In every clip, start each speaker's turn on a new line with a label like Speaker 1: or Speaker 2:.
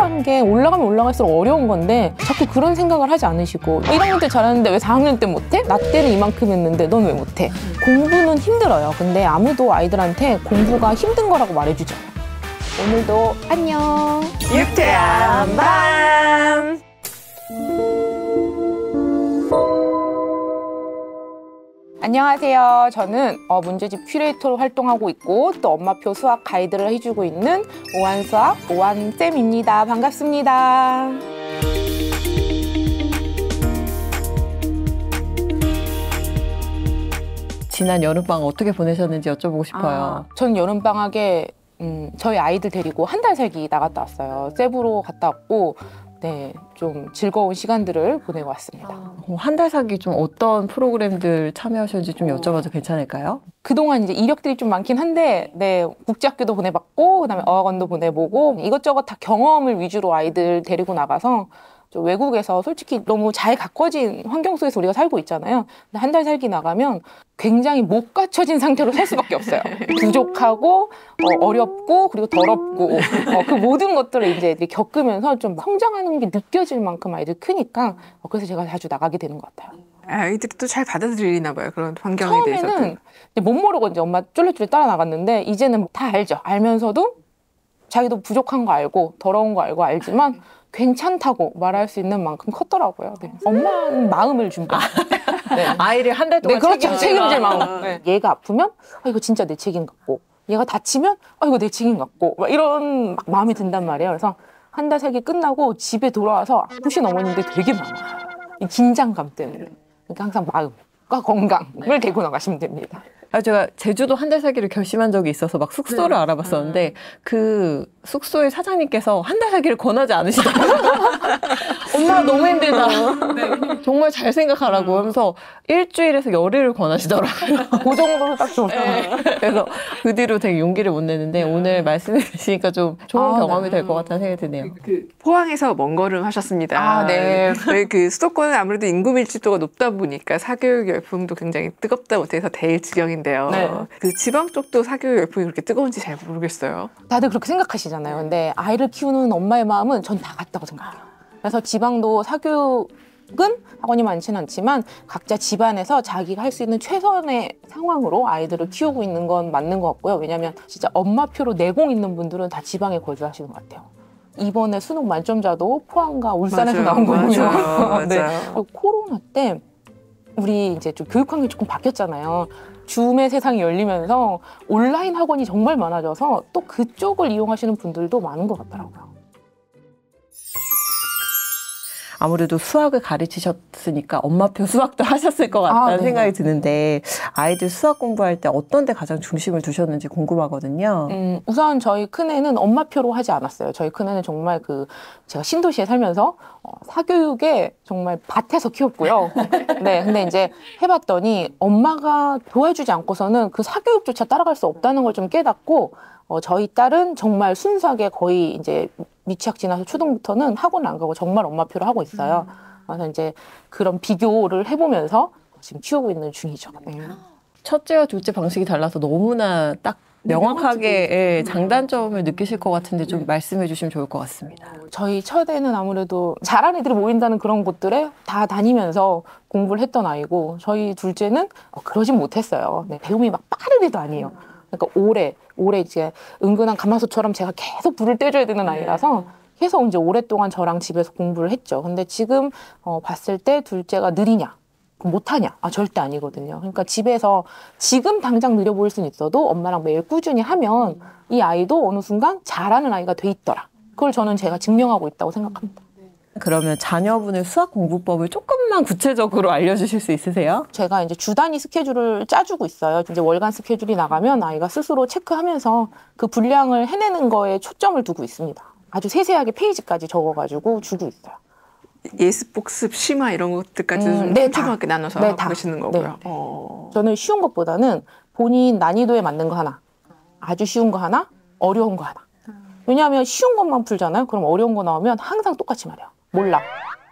Speaker 1: 수학이라는 게 올라가면 올라갈수록 어려운 건데 자꾸 그런 생각을 하지 않으시고 1학년 때 잘하는데 왜 4학년 때 못해? 나 때는 이만큼 했는데 넌 왜 못해? 공부는 힘들어요. 근데 아무도 아이들한테 공부가 힘든 거라고 말해주죠. 오늘도 안녕.
Speaker 2: 유쾌한 밤.
Speaker 1: 안녕하세요. 저는 문제집 큐레이터로 활동하고 있고 또 엄마표 수학 가이드를 해주고 있는 오한수학 오한쌤입니다. 반갑습니다.
Speaker 2: 지난 여름방학 어떻게 보내셨는지 여쭤보고 싶어요.
Speaker 1: 전 여름방학에 저희 아이들 데리고 한 달 살기 나갔다 왔어요. 세부로 갔다 왔고 네, 좀 즐거운 시간들을 보내고 왔습니다.
Speaker 2: 한 달 살기 좀 어떤 프로그램들 참여하셨는지 좀 여쭤봐도 괜찮을까요?
Speaker 1: 그동안 이제 이력들이 좀 많긴 한데, 네, 국제학교도 보내봤고, 그다음에 어학원도 보내보고, 이것저것 다 경험을 위주로 아이들 데리고 나가서, 좀 외국에서 솔직히 너무 잘 가꿔진 환경 속에서 우리가 살고 있잖아요. 근데 한 달 살기 나가면 굉장히 못 갖춰진 상태로 살 수밖에 없어요. 부족하고, 어렵고, 그리고 더럽고, 그 모든 것들을 이제 애들이 겪으면서 좀 성장하는 게 느껴질 만큼 아이들이 크니까, 그래서 제가 자주 나가게 되는 것 같아요.
Speaker 3: 아이들이 또 잘 받아들이나 봐요. 그런 환경에 대해서도.
Speaker 1: 처음에는 못 모르고 이제 엄마 쫄래쫄래 따라 나갔는데, 이제는 다 알죠. 알면서도 자기도 부족한 거 알고, 더러운 거 알고 알지만, 괜찮다고 말할 수 있는 만큼 컸더라고요. 네. 엄마는 마음을 준비해요. 네.
Speaker 2: 아이를 한 달 동안
Speaker 1: 네, 그렇죠. 책임질 마음. 네. 얘가 아프면 이거 진짜 내 책임 같고 얘가 다치면 이거 내 책임 같고 막 이런 마음이 든단 말이에요. 그래서 한 달 살기 끝나고 집에 돌아와서 아프신 어머님들 되게 많아요. 이 긴장감 때문에. 그러니까 항상 마음과 건강을 데리고 나가시면 됩니다.
Speaker 2: 제가 제주도 한 달 살기를 결심한 적이 있어서 막 숙소를 알아봤었는데 그 숙소의 사장님께서 한 달 살기를 권하지 않으시더라고요. 엄마가 너무 힘들다. 정말 잘 생각하라고 하면서 일주일에서 열흘을 권하시더라고요.
Speaker 1: 그 정도로 딱 좋아요.
Speaker 2: 그래서 그 뒤로 되게 용기를 못 내는데 오늘 말씀해 주시니까 좀 좋은 경험이 될 것 같다는 생각이 드네요.
Speaker 3: 포항에서 먼 걸음 하셨습니다.
Speaker 1: 네.
Speaker 3: 저희 그 수도권은 아무래도 인구 밀집도가 높다 보니까 사교육 열풍도 굉장히 뜨겁다 못해서 대일 지경인데요.
Speaker 1: 네.
Speaker 3: 그 지방 쪽도 사교육 열풍이 그렇게 뜨거운지 잘 모르겠어요.
Speaker 1: 다들 그렇게 생각하시잖아요. 근데 아이를 키우는 엄마의 마음은 전 다 같다고 생각해요. 그래서 지방도 사교육은 학원이 많지는 않지만 각자 집안에서 자기가 할 수 있는 최선의 상황으로 아이들을 키우고 있는 건 맞는 것 같고요. 왜냐하면 진짜 엄마표로 내공 있는 분들은 다 지방에 거주하시는 것 같아요. 이번에 수능 만점자도 포항과 울산에서 나온 거고요.
Speaker 3: 맞아요.
Speaker 1: 네. 그리고 코로나 때 우리 이제 좀 교육 환경이 조금 바뀌었잖아요. 줌의 세상이 열리면서 온라인 학원이 정말 많아져서 또 그쪽을 이용하시는 분들도 많은 것 같더라고요.
Speaker 2: 아무래도 수학을 가르치셨으니까 엄마표 수학도 하셨을 것 같다는 생각이 드는데 아이들 수학 공부할 때 어떤 데 가장 중심을 두셨는지 궁금하거든요.
Speaker 1: 우선 저희 큰애는 엄마표로 하지 않았어요. 저희 큰애는 정말 제가 신도시에 살면서 사교육에 정말 밭에서 키웠고요. 네, 근데 이제 해봤더니 엄마가 도와주지 않고서는 그 사교육조차 따라갈 수 없다는 걸 좀 깨닫고 저희 딸은 정말 순수하게 거의 이제 미취학 지나서 초등부터는 학원 안 가고 정말 엄마표로 하고 있어요. 그래서 이제 그런 비교를 해보면서 지금 키우고 있는 중이죠.
Speaker 2: 첫째와 둘째 방식이 달라서 너무나 딱 명확하게 장단점을 느끼실 것 같은데 좀 말씀해 주시면 좋을 것 같습니다.
Speaker 1: 저희 첫애는 아무래도 잘하는 애들이 모인다는 그런 곳들에 다 다니면서 공부를 했던 아이고 저희 둘째는 그러진 못했어요. 네, 배움이 막 빠른 애도 아니에요. 그러니까 오래 이제 은근한 가마솥처럼 제가 계속 불을 떼줘야 되는 아이라서 계속 이제 오랫동안 저랑 집에서 공부를 했죠. 근데 지금 봤을 때 둘째가 느리냐? 못하냐? 절대 아니거든요. 그러니까 집에서 지금 당장 느려 보일 수는 있어도 엄마랑 매일 꾸준히 하면 이 아이도 어느 순간 잘하는 아이가 돼 있더라. 그걸 저는 제가 증명하고 있다고 생각합니다.
Speaker 2: 그러면 자녀분의 수학 공부법을 조금만 구체적으로 알려주실 수 있으세요?
Speaker 1: 제가 이제 주 단위 스케줄을 짜주고 있어요. 이제 월간 스케줄이 나가면 아이가 스스로 체크하면서 그 분량을 해내는 거에 초점을 두고 있습니다. 아주 세세하게 페이지까지 적어가지고 주고 있어요.
Speaker 3: 예습, 복습, 심화 이런 것들까지 좀 촘촘하게 나눠서 보시는 거고요.
Speaker 1: 네. 저는 쉬운 것보다는 본인 난이도에 맞는 거 하나, 아주 쉬운 거 하나, 어려운 거 하나. 왜냐하면 쉬운 것만 풀잖아요. 그럼 어려운 거 나오면 항상 똑같이 말해요. 몰라.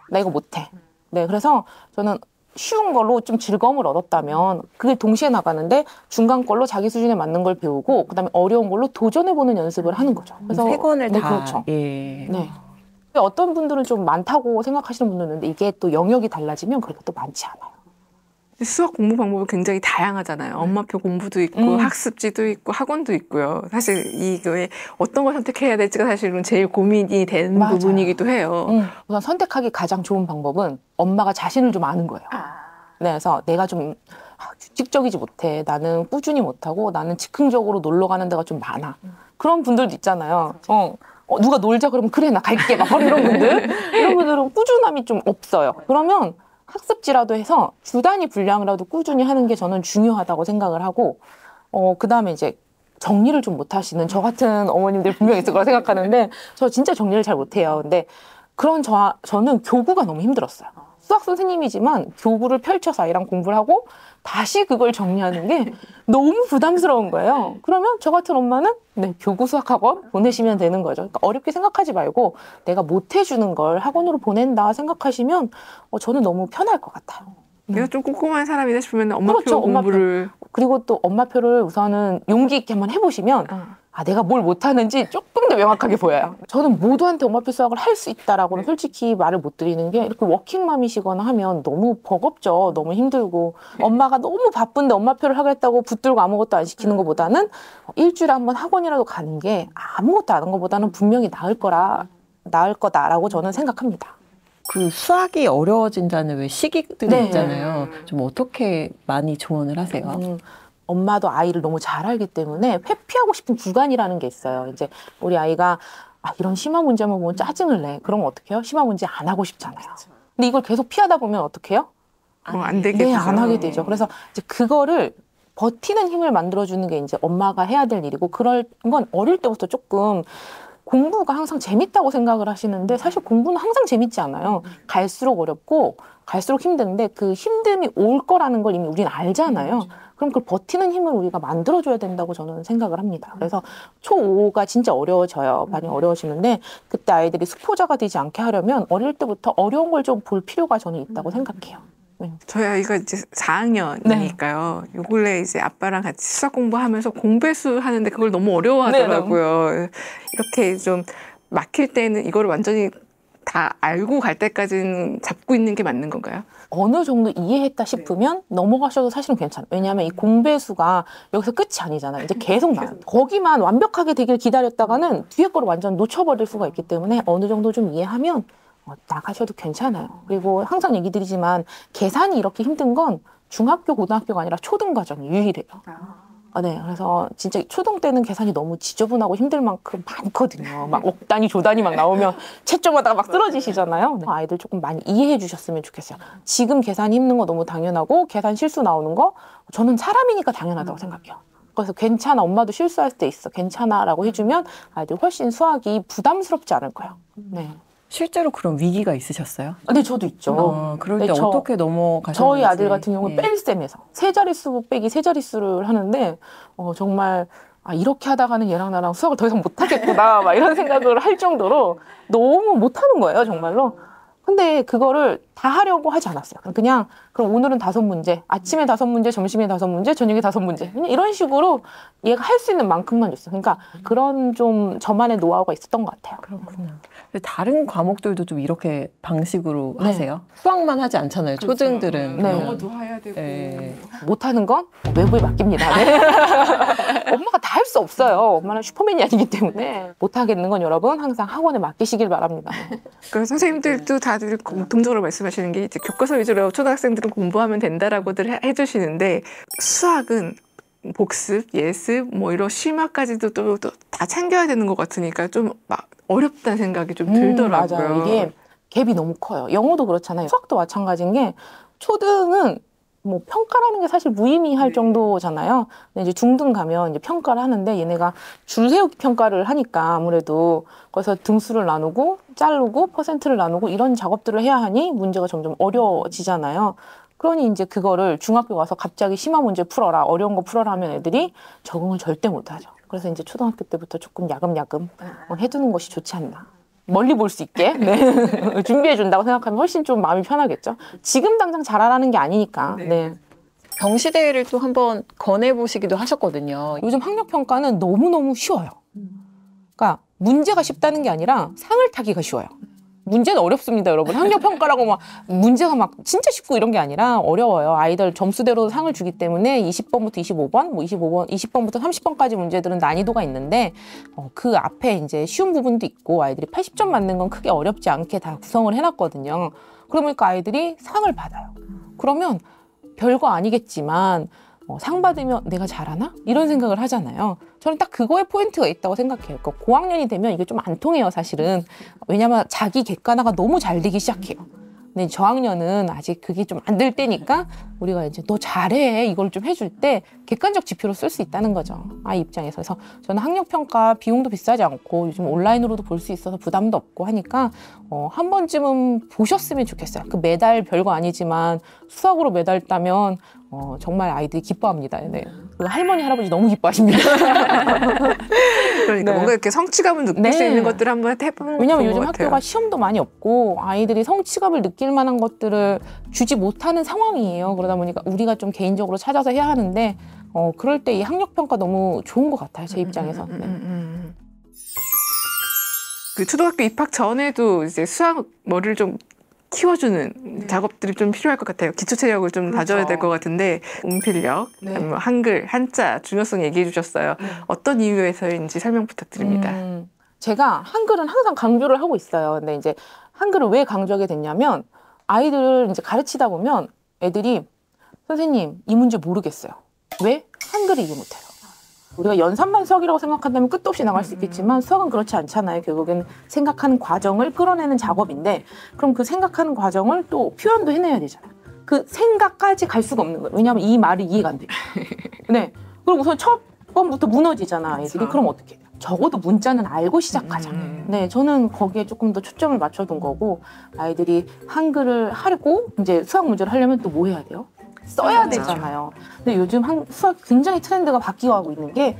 Speaker 1: 나 이거 못해. 네, 그래서 저는 쉬운 걸로 좀 즐거움을 얻었다면 그게 동시에 나가는데 중간 걸로 자기 수준에 맞는 걸 배우고 그다음에 어려운 걸로 도전해보는 연습을 하는 거죠.
Speaker 2: 그래서 세 권을 다.
Speaker 1: 그렇죠.
Speaker 2: 예.
Speaker 1: 네. 어떤 분들은 좀 많다고 생각하시는 분들은 있는데 이게 또 영역이 달라지면 그렇게 또 많지 않아요.
Speaker 3: 수학 공부 방법이 굉장히 다양하잖아요. 엄마표 공부도 있고 학습지도 있고 학원도 있고요. 사실 이거에 어떤 걸 선택해야 될지가 사실은 제일 고민이 되는
Speaker 1: 맞아요.
Speaker 3: 부분이기도 해요.
Speaker 1: 우선 선택하기 가장 좋은 방법은 엄마가 자신을 좀 아는 거예요. 네, 그래서 내가 좀 규칙적이지 못해. 나는 꾸준히 못하고 나는 즉흥적으로 놀러 가는 데가 좀 많아. 그런 분들도 있잖아요. 누가 놀자 그러면 그래 나 갈게 막 이런 분들. 이런 분들은 꾸준함이 좀 없어요. 그러면 학습지라도 해서 주 단위 분량이라도 꾸준히 하는 게 저는 중요하다고 생각을 하고 그다음에 이제 정리를 좀 못하시는 저 같은 어머님들 분명히 있을 거라 생각하는데 저 진짜 정리를 잘 못해요. 근데 그런 저는 교구가 너무 힘들었어요. 수학 선생님이지만 교구를 펼쳐서 아이랑 공부를 하고 다시 그걸 정리하는 게 너무 부담스러운 거예요. 그러면 저 같은 엄마는 네, 교구 수학학원 보내시면 되는 거죠. 그러니까 어렵게 생각하지 말고 내가 못 해주는 걸 학원으로 보낸다 생각하시면 저는 너무 편할 것 같아요.
Speaker 3: 내가 좀 꼼꼼한 사람이다 싶으면 엄마표
Speaker 1: 그렇죠,
Speaker 3: 공부를.
Speaker 1: 그리고 또 엄마표를 우선은 용기 있게 한번 해보시면 내가 뭘 못하는지 조금 더 명확하게 보여요. 저는 모두한테 엄마표 수학을 할 수 있다라고는 솔직히 말을 못 드리는 게 이렇게 워킹맘이시거나 하면 너무 버겁죠. 너무 힘들고 엄마가 너무 바쁜데 엄마표를 하겠다고 붙들고 아무것도 안 시키는 것보다는 일주일에 한번 학원이라도 가는 게 아무것도 안 하는 것보다는 분명히 나을 거다라고 저는 생각합니다.
Speaker 2: 그 수학이 어려워진다는 왜 시기들이
Speaker 1: 네.
Speaker 2: 있잖아요. 좀 어떻게 많이 조언을 하세요?
Speaker 1: 엄마도 아이를 너무 잘 알기 때문에 회피하고 싶은 구간이라는 게 있어요. 이제 우리 아이가 이런 심화 문제만 보면 짜증을 내. 그러면 어떡해요? 심화 문제 안 하고 싶잖아요. 근데 이걸 계속 피하다 보면 어떡해요?
Speaker 3: 안 되겠죠.
Speaker 1: 네, 안 하게 되죠. 그래서 이제 그거를 버티는 힘을 만들어주는 게 이제 엄마가 해야 될 일이고 그런 건 어릴 때부터 조금 공부가 항상 재밌다고 생각을 하시는데 사실 공부는 항상 재밌지 않아요. 갈수록 어렵고 갈수록 힘든데 그 힘듦이 올 거라는 걸 이미 우리는 알잖아요. 그럼 그걸 버티는 힘을 우리가 만들어줘야 된다고 저는 생각을 합니다. 그래서 초5가 진짜 어려워져요. 많이 어려워지는데 그때 아이들이 수포자가 되지 않게 하려면 어릴 때부터 어려운 걸 좀 볼 필요가 저는 있다고 생각해요.
Speaker 3: 저희 아이가 이제 4학년이니까요. 요 근래 이제 아빠랑 같이 수학 공부하면서 공배수 하는데 그걸 너무 어려워하더라고요. 이렇게 좀 막힐 때는 이거를 완전히 다 알고 갈 때까지는 잡고 있는 게 맞는 건가요?
Speaker 1: 어느 정도 이해했다 싶으면 넘어가셔도 사실은 괜찮아요. 왜냐하면 이 공배수가 여기서 끝이 아니잖아요. 이제 계속 나와요. 거기만 완벽하게 되길 기다렸다가는 뒤에 거를 완전 놓쳐버릴 수가 있기 때문에 어느 정도 좀 이해하면 나가셔도 괜찮아요. 그리고 항상 얘기 드리지만 계산이 이렇게 힘든 건 중학교, 고등학교가 아니라 초등 과정이 유일해요. 네, 그래서 진짜 초등 때는 계산이 너무 지저분하고 힘들 만큼 많거든요. 막 억단위, 조단위 막 나오면 채점하다가 막 쓰러지시잖아요. 아이들 조금 많이 이해해 주셨으면 좋겠어요. 지금 계산이 힘든 거 너무 당연하고 계산 실수 나오는 거 저는 사람이니까 당연하다고 생각해요. 그래서 괜찮아, 엄마도 실수할 때 있어, 괜찮아 라고 해주면 아이들 훨씬 수학이 부담스럽지 않을 거예요. 네.
Speaker 2: 실제로 그런 위기가 있으셨어요?
Speaker 1: 네, 저도 있죠.
Speaker 2: 그럴 때
Speaker 1: 네,
Speaker 2: 어떻게 넘어가셨는지.
Speaker 1: 저희 아들 같은 경우는 뺄셈에서 세 자릿수 빼기 세 자릿수를 하는데 정말 이렇게 하다가는 얘랑 나랑 수학을 더 이상 못하겠구나 막 이런 생각을 할 정도로 너무 못하는 거예요, 정말로. 근데 그거를 다 하려고 하지 않았어요. 그냥 그럼 오늘은 5문제, 아침에 5문제, 점심에 5문제, 저녁에 5문제. 그냥 이런 식으로 얘가 할 수 있는 만큼만 줬어요. 그러니까 그런 좀 저만의 노하우가 있었던 것 같아요.
Speaker 2: 그렇구나. 다른 과목들도 좀 이렇게 방식으로
Speaker 1: 네.
Speaker 2: 하세요? 수학만 하지 않잖아요.
Speaker 3: 그렇죠.
Speaker 2: 초등들은.
Speaker 1: 네.
Speaker 3: 영어도 해야 되고.
Speaker 2: 네.
Speaker 1: 못하는 건 외부에 맡깁니다. 네. 엄마가 다 할 수 없어요. 엄마는 슈퍼맨이 아니기 때문에 못하겠는 건 여러분 항상 학원에 맡기시길 바랍니다.
Speaker 3: 그래서 선생님들도 다들 공통적으로 말씀하시는 게 이제 교과서 위주로 초등학생들은 공부하면 된다라고들 해주시는데 수학은 복습, 예습, 이런 심화까지도 또 다 챙겨야 되는 것 같으니까 좀 막 어렵다는 생각이 좀 들더라고요.
Speaker 1: 맞아요. 이게 갭이 너무 커요. 영어도 그렇잖아요. 수학도 마찬가지인 게 초등은 평가라는 게 사실 무의미할 정도잖아요. 근데 이제 중등 가면 이제 평가를 하는데 얘네가 줄 세우기 평가를 하니까 아무래도 거기서 등수를 나누고 자르고 퍼센트를 나누고 이런 작업들을 해야 하니 문제가 점점 어려워지잖아요. 그러니 이제 그거를 중학교 와서 갑자기 심화 문제 풀어라, 어려운 거 풀어라 하면 애들이 적응을 절대 못하죠. 그래서 이제 초등학교 때부터 조금 야금야금 해두는 것이 좋지 않나. 멀리 볼 수 있게 준비해 준다고 생각하면 훨씬 좀 마음이 편하겠죠. 지금 당장 잘하라는 게 아니니까. 네.
Speaker 2: 경시대회를 또 한번 권해보시기도 하셨거든요.
Speaker 1: 요즘 학력평가는 너무너무 쉬워요. 그러니까 문제가 쉽다는 게 아니라 상을 타기가 쉬워요. 문제는 어렵습니다, 여러분. 학력평가라고 막 문제가 막 진짜 쉽고 이런 게 아니라 어려워요. 아이들 점수대로 상을 주기 때문에 20번부터 25번, 뭐 25번, 20번부터 30번까지 문제들은 난이도가 있는데 그 앞에 이제 쉬운 부분도 있고 아이들이 80점 맞는 건 크게 어렵지 않게 다 구성을 해놨거든요. 그러니까 아이들이 상을 받아요. 그러면 별거 아니겠지만 상 받으면 내가 잘하나? 이런 생각을 하잖아요. 저는 딱 그거에 포인트가 있다고 생각해요. 그러니까 고학년이 되면 이게 좀 안 통해요, 사실은. 왜냐면 자기 객관화가 너무 잘 되기 시작해요. 근데 저학년은 아직 그게 좀 안 될 때니까 우리가 이제 너 잘해 이걸 좀 해줄 때 객관적 지표로 쓸 수 있다는 거죠. 아이 입장에서. 그래서 저는 학력평가 비용도 비싸지 않고 요즘 온라인으로도 볼 수 있어서 부담도 없고 하니까 한 번쯤은 보셨으면 좋겠어요. 그 메달 별거 아니지만 수학으로 메달 따면 정말 아이들이 기뻐합니다. 네. 그리고 할머니, 할아버지 너무 기뻐하십니다.
Speaker 3: 그러니까
Speaker 1: 네.
Speaker 3: 뭔가 이렇게 성취감을 느낄 수
Speaker 1: 네.
Speaker 3: 있는 것들을 한번 해보는
Speaker 1: 왜냐면
Speaker 3: 것
Speaker 1: 요즘
Speaker 3: 같아요.
Speaker 1: 학교가 시험도 많이 없고 아이들이 성취감을 느낄 만한 것들을 주지 못하는 상황이에요. 그러다 보니까 우리가 좀 개인적으로 찾아서 해야 하는데 그럴 때 이 학력평가 너무 좋은 것 같아요. 제 입장에서. 네.
Speaker 3: 그 초등학교 입학 전에도 이제 수학 머리를 좀 키워주는 작업들이 좀 필요할 것 같아요. 기초 체력을 좀 다져야 될 것 같은데 운필력, 뭐 한글, 한자 중요성 얘기해 주셨어요. 어떤 이유에서인지 설명 부탁드립니다.
Speaker 1: 제가 한글은 항상 강조를 하고 있어요. 근데 이제 한글을 왜 강조하게 됐냐면 아이들을 이제 가르치다 보면 애들이 선생님 이 문제 모르겠어요. 왜? 한글을 이해 못해요. 우리가 연산만 수학이라고 생각한다면 끝도 없이 나갈 수 있겠지만 수학은 그렇지 않잖아요. 결국엔 생각하는 과정을 끌어내는 작업인데 그럼 그 생각하는 과정을 또 표현도 해내야 되잖아요. 그 생각까지 갈 수가 없는 거예요. 왜냐하면 이 말이 이해가 안 돼요. 네. 그럼 우선 첫 번부터 무너지잖아, 아이들이.
Speaker 3: 그렇죠.
Speaker 1: 그럼 어떻게 해요? 적어도 문자는 알고 시작하자. 네, 저는 거기에 조금 더 초점을 맞춰둔 거고 아이들이 한글을 하고 이제 수학 문제를 하려면 또 뭐 해야 돼요? 써야 되잖아요. 근데 요즘 수학 굉장히 트렌드가 바뀌어가고 있는 게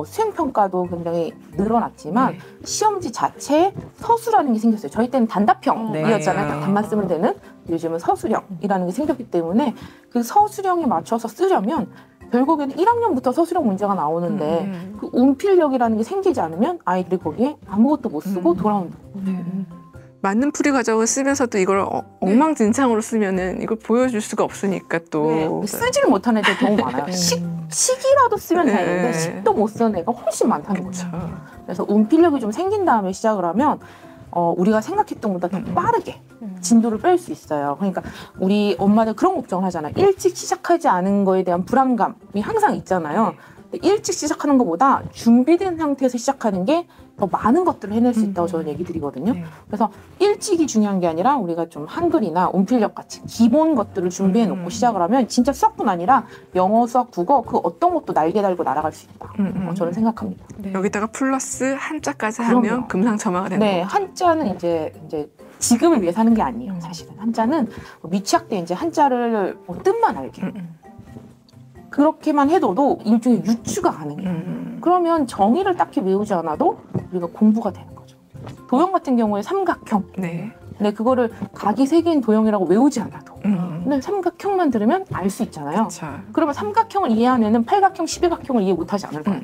Speaker 1: 수행평가도 굉장히 늘어났지만 시험지 자체에 서술하는 게 생겼어요. 저희 때는 단답형이었잖아요. 딱 답만 쓰면 되는. 요즘은 서술형이라는 게 생겼기 때문에 그 서술형에 맞춰서 쓰려면 결국에는 1학년부터 서술형 문제가 나오는데 그 운필력이라는 게 생기지 않으면 아이들이 거기에 아무것도 못 쓰고 돌아온다.
Speaker 3: 맞는 풀이 과정을 쓰면서도 이걸 엉망진창으로 쓰면은 이걸 보여줄 수가 없으니까 또
Speaker 1: 쓰지를 못하는 애들이 너무 많아요. 식이라도 쓰면 되는데 식도 못 쓰는 애가 훨씬 많다는 거죠. 그래서 운필력이 좀 생긴 다음에 시작을 하면 우리가 생각했던 것보다 더 빠르게 진도를 뺄 수 있어요. 그러니까 우리 엄마들 그런 걱정을 하잖아요. 일찍 시작하지 않은 거에 대한 불안감이 항상 있잖아요. 일찍 시작하는 것보다 준비된 상태에서 시작하는 게 더 많은 것들을 해낼 수 있다고 저는 얘기 드리거든요. 그래서 일찍이 중요한 게 아니라 우리가 좀 한글이나 운필력 같이 기본 것들을 준비해 놓고 시작을 하면 진짜 수학뿐 아니라 영어, 수학, 국어 그 어떤 것도 날개 달고 날아갈 수 있다. 저는 생각합니다.
Speaker 3: 여기다가 플러스 한자까지
Speaker 1: 그럼요.
Speaker 3: 하면 금상첨화가 되는
Speaker 1: 네,
Speaker 3: 거죠.
Speaker 1: 한자는 이제 지금을 위해서 하는 게 아니에요. 사실은 한자는 미취학 때 이제 한자를 뜻만 알게. 그렇게만 해도 일종의 유추가 가능해요. 그러면 정의를 딱히 외우지 않아도 우리가 공부가 되는 거죠. 도형 같은 경우에 삼각형.
Speaker 3: 네.
Speaker 1: 근데 그거를 각이 세 개인 도형이라고 외우지 않아도. 근데 삼각형만 들으면 알 수 있잖아요.
Speaker 3: 그렇죠.
Speaker 1: 그러면 삼각형을 이해하면은 팔각형, 12각형을 이해 못하지 않을 거예요.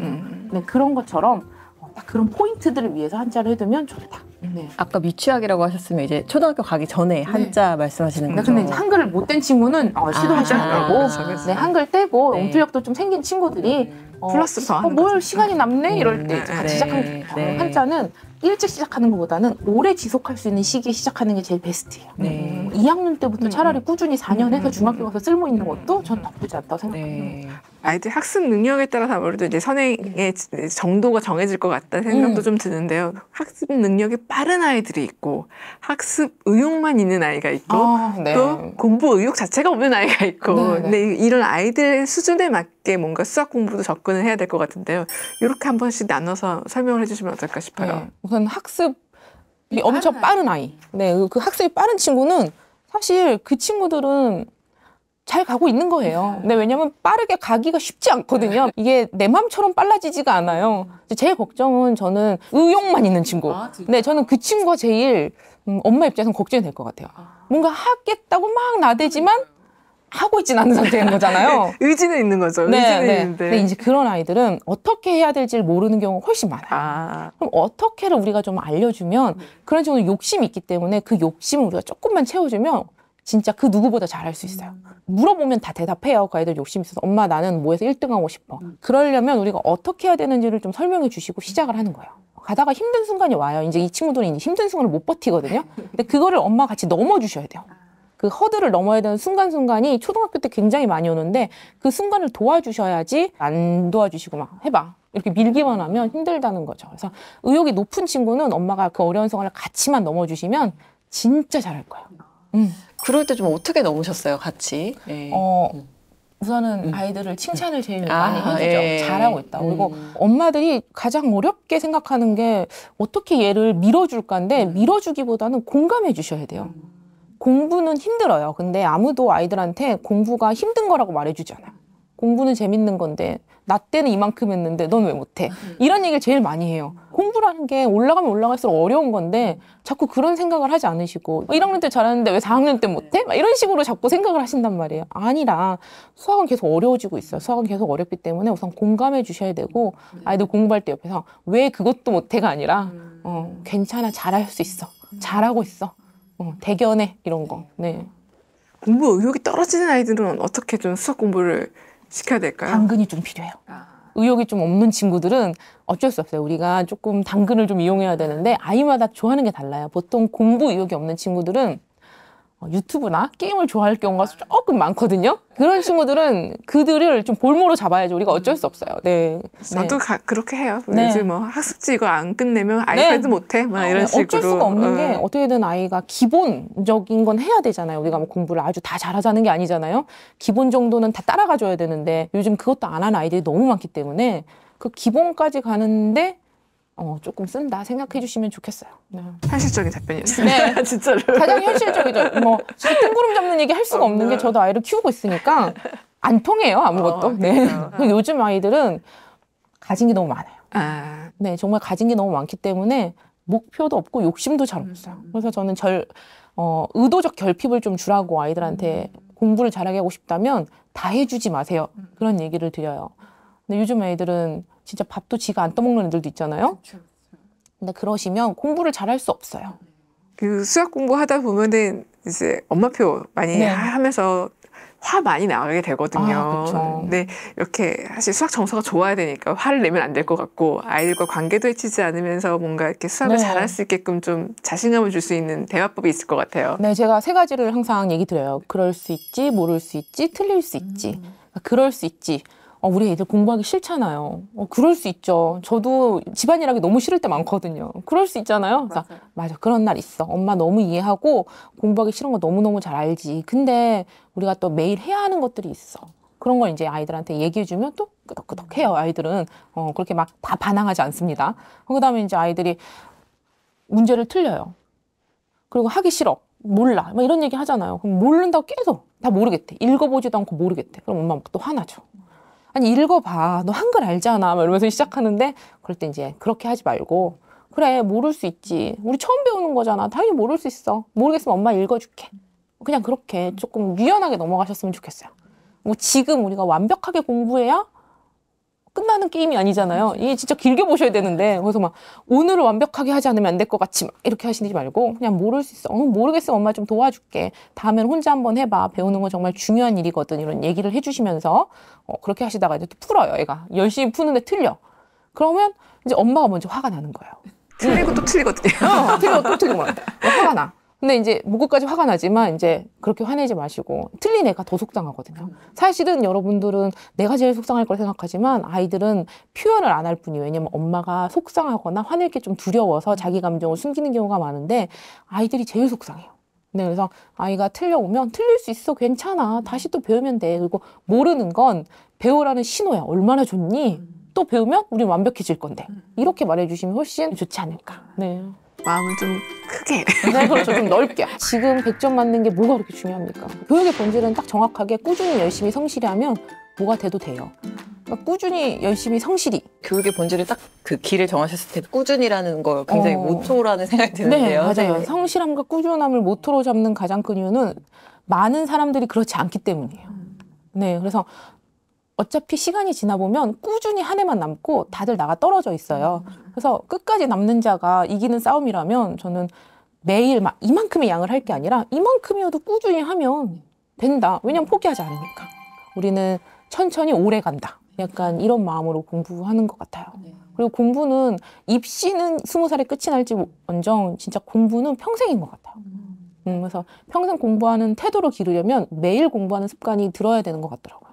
Speaker 1: 네, 그런 것처럼 딱 그런 포인트들을 위해서 한자를 해두면 좋다. 네.
Speaker 2: 아까 미취학이라고 하셨으면 이제 초등학교 가기 전에 한자 말씀하시는 거죠?
Speaker 1: 근데 이제 한글을 못 된 친구는 시도하지 않고
Speaker 3: 그렇죠.
Speaker 1: 네, 한글 떼고
Speaker 2: 네.
Speaker 1: 운필력도 좀 생긴 친구들이
Speaker 3: 플러스 더 하는
Speaker 1: 뭘
Speaker 3: 거죠.
Speaker 1: 시간이 남네 이럴 때 이제 같이 시작하는 거예요. 한자는 일찍 시작하는 것보다는 오래 지속할 수 있는 시기에 시작하는 게 제일 베스트예요.
Speaker 2: 네.
Speaker 1: 2학년 때부터 차라리 꾸준히 4년 해서 중학교 가서 쓸모 있는 것도 전 나쁘지 않다고 생각해요.
Speaker 2: 네.
Speaker 3: 아이들 학습 능력에 따라서 아무래도 이제 선행의 정도가 정해질 것 같다는 생각도 좀 드는데요. 학습 능력이 빠른 아이들이 있고 학습 의욕만 있는 아이가 있고
Speaker 1: 네.
Speaker 3: 또 공부 의욕 자체가 없는 아이가 있고
Speaker 1: 네, 네.
Speaker 3: 근데 이런 아이들의 수준에 맞게 뭔가 수학 공부도 접근을 해야 될 것 같은데요. 이렇게 한 번씩 나눠서 설명을 해주시면 어떨까 싶어요.
Speaker 1: 네. 우선 학습이 엄청 빠른 아이. 네, 그 학습이 빠른 친구는 사실 그 친구들은 잘 가고 있는 거예요. 근데 왜냐면 빠르게 가기가 쉽지 않거든요. 이게 내 맘처럼 빨라지지가 않아요. 제 걱정은 저는 의욕만 있는 친구. 네, 저는 그 친구가 제일 엄마 입장에서는 걱정이 될 것 같아요. 뭔가 하겠다고 막 나대지만 하고 있진 않은 상태인 거잖아요.
Speaker 3: 의지는 있는 거죠.
Speaker 1: 네,
Speaker 3: 의지는
Speaker 1: 네.
Speaker 3: 있는데.
Speaker 1: 근데 이제 그런 아이들은 어떻게 해야 될지를 모르는 경우가 훨씬 많아요.
Speaker 3: 아,
Speaker 1: 그럼 어떻게를 우리가 좀 알려주면 그런 친구는 욕심이 있기 때문에 그 욕심을 우리가 조금만 채워주면 진짜 그 누구보다 잘할 수 있어요. 물어보면 다 대답해요. 그 아이들 욕심이 있어서 엄마 나는 뭐해서 1등 하고 싶어. 그러려면 우리가 어떻게 해야 되는지를 좀 설명해 주시고 시작을 하는 거예요. 가다가 힘든 순간이 와요. 이제 이 친구들은 이제 힘든 순간을 못 버티거든요. 근데 그거를 엄마 같이 넘어주셔야 돼요. 그 허들을 넘어야 되는 순간순간이 초등학교 때 굉장히 많이 오는데 그 순간을 도와주셔야지 안 도와주시고 막 해봐. 이렇게 밀기만 하면 힘들다는 거죠. 그래서 의욕이 높은 친구는 엄마가 그 어려운 순간을 같이만 넘어주시면 진짜 잘할 거예요.
Speaker 2: 그럴 때 좀 어떻게 넘으셨어요, 같이? 예.
Speaker 1: 우선은 아이들을 칭찬을 제일 많이 해주죠.
Speaker 2: 예.
Speaker 1: 잘하고 있다. 그리고 엄마들이 가장 어렵게 생각하는 게 어떻게 얘를 밀어줄까인데 밀어주기보다는 공감해 주셔야 돼요. 공부는 힘들어요. 근데 아무도 아이들한테 공부가 힘든 거라고 말해주지 않아요. 공부는 재밌는 건데 나 때는 이만큼 했는데 넌 왜 못해? 이런 얘기를 제일 많이 해요. 공부라는 게 올라가면 올라갈수록 어려운 건데 자꾸 그런 생각을 하지 않으시고 1학년 때 잘하는데 왜 4학년 때 못해? 막 이런 식으로 자꾸 생각을 하신단 말이에요. 아니라 수학은 계속 어려워지고 있어요. 수학은 계속 어렵기 때문에 우선 공감해 주셔야 되고 아이들 공부할 때 옆에서 왜 그것도 못해가 아니라 괜찮아 잘할 수 있어. 잘하고 있어. 대견해 이런 거. 네.
Speaker 3: 공부 의욕이 떨어지는 아이들은 어떻게 좀 수학 공부를 시켜야 될까요?
Speaker 1: 당근이 좀 필요해요. 의욕이 좀 없는 친구들은 어쩔 수 없어요. 우리가 조금 당근을 좀 이용해야 되는데 아이마다 좋아하는 게 달라요. 보통 공부 의욕이 없는 친구들은 유튜브나 게임을 좋아할 경우가 조금 많거든요. 그런 친구들은 그들을 좀 볼모로 잡아야죠. 우리가 어쩔 수 없어요. 네.
Speaker 3: 저도 그렇게 해요.
Speaker 1: 네.
Speaker 3: 요즘 뭐 학습지 이거 안 끝내면 아이패드 못해? 막 이런 식으로.
Speaker 1: 어쩔 수가 없는 게 어떻게든 아이가 기본적인 건 해야 되잖아요. 우리가 뭐 공부를 아주 다 잘하자는 게 아니잖아요. 기본 정도는 다 따라가줘야 되는데 요즘 그것도 안 하는 아이들이 너무 많기 때문에 그 기본까지 가는데 조금 쓴다 생각해 주시면 좋겠어요. 네.
Speaker 3: 현실적인 답변이었어요.
Speaker 1: 네.
Speaker 3: 진짜로.
Speaker 1: 가장 현실적이죠. 뭐 진짜 뜬구름 잡는 얘기 할 수가 없는 게 저도 아이를 키우고 있으니까 안 통해요 아무것도. 네. 요즘 아이들은 가진 게 너무 많아요. 네, 정말 가진 게 너무 많기 때문에 목표도 없고 욕심도 잘 없어요. 그래서 저는 의도적 결핍을 좀 주라고 아이들한테 공부를 잘하게 하고 싶다면 다 해주지 마세요. 그런 얘기를 드려요. 근데 요즘 애들은 진짜 밥도 지가 안 떠먹는 애들도 있잖아요. 근데 그러시면 공부를 잘할 수 없어요.
Speaker 3: 그 수학 공부하다 보면은 이제 엄마표 많이 하면서 화 많이 나가게 되거든요.
Speaker 1: 그쵸.
Speaker 3: 근데 이렇게 사실 수학 정서가 좋아야 되니까 화를 내면 안 될 것 같고 아이들과 관계도 해치지 않으면서 뭔가 이렇게 수학을 잘할 수 있게끔 좀 자신감을 줄 수 있는 대화법이 있을 것 같아요.
Speaker 1: 네, 제가 3가지를 항상 얘기 드려요. 그럴 수 있지, 모를 수 있지, 틀릴 수 있지. 그럴 수 있지. 우리 애들 공부하기 싫잖아요. 그럴 수 있죠. 저도 집안일 하기 너무 싫을 때 많거든요. 그럴 수 있잖아요. 그래서 맞아, 그런 날 있어. 엄마 너무 이해하고 공부하기 싫은 거 너무너무 잘 알지. 근데 우리가 또 매일 해야 하는 것들이 있어. 그런 걸 이제 아이들한테 얘기해주면 또 끄덕끄덕 해요. 아이들은 그렇게 막 다 반항하지 않습니다. 그다음에 이제 아이들이 문제를 틀려요. 그리고 하기 싫어. 몰라. 막 이런 얘기 하잖아요. 그럼 모른다고 계속 다 모르겠대. 읽어보지도 않고 모르겠대. 그럼 엄마 또 화나죠. 아니 읽어봐. 너 한글 알잖아. 막 이러면서 시작하는데 그럴 때 이제 그렇게 하지 말고 그래 모를 수 있지. 우리 처음 배우는 거잖아. 당연히 모를 수 있어. 모르겠으면 엄마 읽어줄게. 그냥 그렇게 조금 유연하게 넘어가셨으면 좋겠어요. 뭐 지금 우리가 완벽하게 공부해야 끝나는 게임이 아니잖아요. 이게 진짜 길게 보셔야 되는데 그래서 막 오늘을 완벽하게 하지 않으면 안 될 것 같이 막 이렇게 하시지 말고 그냥 모를 수 있어. 모르겠으면 엄마 좀 도와줄게. 다음엔 혼자 한번 해봐. 배우는 건 정말 중요한 일이거든. 이런 얘기를 해주시면서 그렇게 하시다가 이제 또 풀어요. 애가 열심히 푸는데 틀려. 그러면 이제 엄마가 먼저 화가 나는 거예요.
Speaker 3: 틀리고 또 틀리거든요.
Speaker 1: 틀리고 또 틀리고 화가 나. 근데 이제 뭐고까지 화가 나지만 이제 그렇게 화내지 마시고 틀린 애가 더 속상하거든요. 사실은 여러분들은 내가 제일 속상할 걸 생각하지만 아이들은 표현을 안 할 뿐이에요. 왜냐면 엄마가 속상하거나 화낼 게 좀 두려워서 자기 감정을 숨기는 경우가 많은데 아이들이 제일 속상해요. 네, 그래서 아이가 틀려오면 틀릴 수 있어 괜찮아 다시 또 배우면 돼. 그리고 모르는 건 배우라는 신호야. 얼마나 좋니? 또 배우면 우린 완벽해질 건데 이렇게 말해주시면 훨씬 좋지 않을까. 네.
Speaker 3: 마음을 좀 크게.
Speaker 1: 네, 그렇죠. 좀 넓게. 지금 100점 맞는 게 뭐가 그렇게 중요합니까? 교육의 본질은 딱 정확하게 꾸준히 열심히 성실히 하면 뭐가 돼도 돼요. 그러니까 꾸준히 열심히 성실히.
Speaker 2: 교육의 본질을 딱 그 길을 정하셨을 때 꾸준이라는 걸 굉장히 모토라는 생각이 드는데요.
Speaker 1: 네, 맞아요. 성실함과 꾸준함을 모토로 잡는 가장 큰 이유는 많은 사람들이 그렇지 않기 때문이에요. 네, 그래서 어차피 시간이 지나 보면 꾸준히 한 해만 남고 다들 나가 떨어져 있어요. 그래서 끝까지 남는 자가 이기는 싸움이라면 저는 매일 막 이만큼의 양을 할 게 아니라 이만큼이어도 꾸준히 하면 된다. 왜냐면 포기하지 않으니까. 우리는 천천히 오래 간다. 약간 이런 마음으로 공부하는 것 같아요. 그리고 공부는 입시는 20살에 끝이 날지 언정 진짜 공부는 평생인 것 같아요. 그래서 평생 공부하는 태도를 기르려면 매일 공부하는 습관이 들어야 되는 것 같더라고요.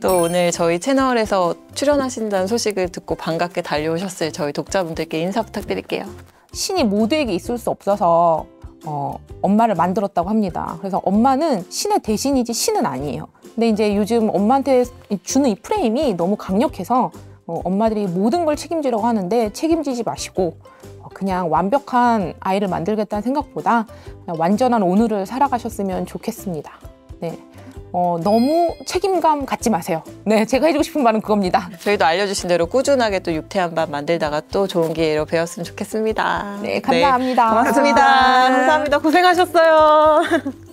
Speaker 2: 또 오늘 저희 채널에서 출연하신다는 소식을 듣고 반갑게 달려오셨을 저희 독자분들께 인사 부탁드릴게요.
Speaker 1: 신이 모두에게 있을 수 없어서 엄마를 만들었다고 합니다. 그래서 엄마는 신의 대신이지 신은 아니에요. 근데 이제 요즘 엄마한테 주는 이 프레임이 너무 강력해서 엄마들이 모든 걸 책임지려고 하는데 책임지지 마시고 그냥 완벽한 아이를 만들겠다는 생각보다 그냥 완전한 오늘을 살아가셨으면 좋겠습니다. 네. 너무 책임감 갖지 마세요. 네, 제가 해주고 싶은 말은 그겁니다.
Speaker 2: 저희도 알려주신 대로 꾸준하게 또 유쾌한 밥 만들다가 또 좋은 기회로 배웠으면 좋겠습니다.
Speaker 1: 네, 감사합니다.
Speaker 2: 네, 고맙습니다. 감사합니다. 고생하셨어요.